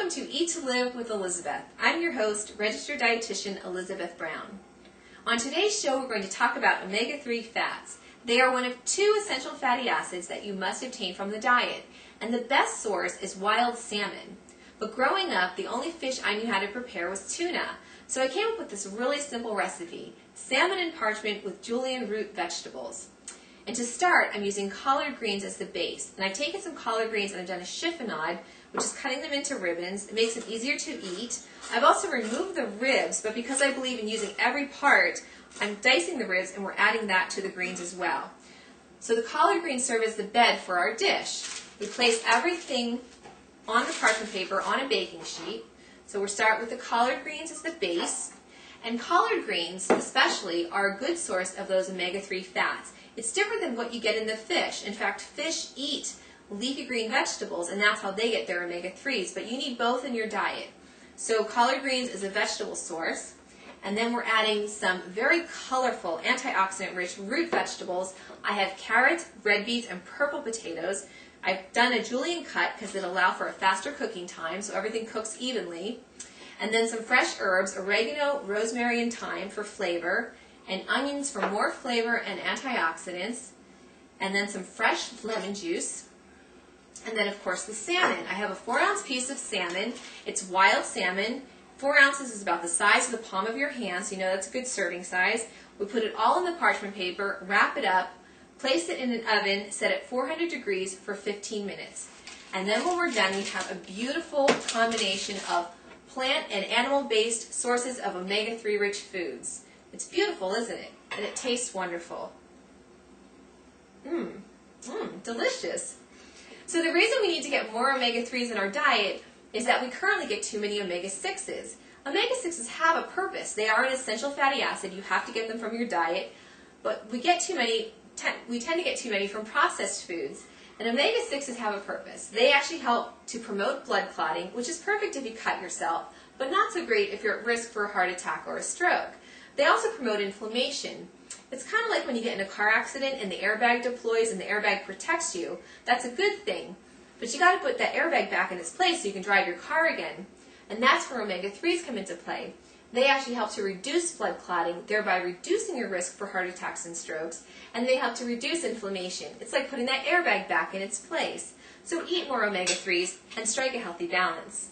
Welcome to Eat to Live with Elizabeth. I'm your host, registered dietitian Elizabeth Brown. On today's show, we're going to talk about omega-3 fats. They are one of 2 essential fatty acids that you must obtain from the diet, and the best source is wild salmon. But growing up, the only fish I knew how to prepare was tuna, so I came up with this really simple recipe, salmon and parchment with julienne root vegetables. And to start, I'm using collard greens as the base. And I've taken some collard greens and I've done a chiffonade, which is cutting them into ribbons. It makes them easier to eat. I've also removed the ribs, but because I believe in using every part, I'm dicing the ribs and we're adding that to the greens as well. So the collard greens serve as the bed for our dish. We place everything on the parchment paper on a baking sheet. So we'll start with the collard greens as the base. And collard greens, especially, are a good source of those omega-3 fats. It's different than what you get in the fish. In fact, fish eat leafy green vegetables, and that's how they get their omega-3s, but you need both in your diet. So collard greens is a vegetable source, and then we're adding some very colorful, antioxidant-rich root vegetables. I have carrots, red beets, and purple potatoes. I've done a julienne cut because it allows for a faster cooking time, so everything cooks evenly. And then some fresh herbs, oregano, rosemary, and thyme for flavor, and onions for more flavor and antioxidants, and then some fresh lemon juice, and then of course the salmon. I have a 4-ounce piece of salmon. It's wild salmon. 4 ounces is about the size of the palm of your hand, so you know that's a good serving size. We put it all in the parchment paper, wrap it up, place it in an oven, set at 400 degrees for 15 minutes. And then when we're done, we have a beautiful combination of plant and animal-based sources of omega-3 rich foods. It's beautiful, isn't it? And it tastes wonderful. Delicious. So the reason we need to get more omega-3s in our diet is that we currently get too many omega-6s. Omega-6s have a purpose. They are an essential fatty acid. You have to get them from your diet. But we get too many, we tend to get too many from processed foods. And omega-6s have a purpose. They actually help to promote blood clotting, which is perfect if you cut yourself, but not so great if you're at risk for a heart attack or a stroke. They also promote inflammation. It's kind of like when you get in a car accident and the airbag deploys and the airbag protects you. That's a good thing. But you got to put that airbag back in its place so you can drive your car again. And that's where omega-3s come into play. They actually help to reduce blood clotting, thereby reducing your risk for heart attacks and strokes, and they help to reduce inflammation. It's like putting that airbag back in its place. So eat more omega-3s and strike a healthy balance.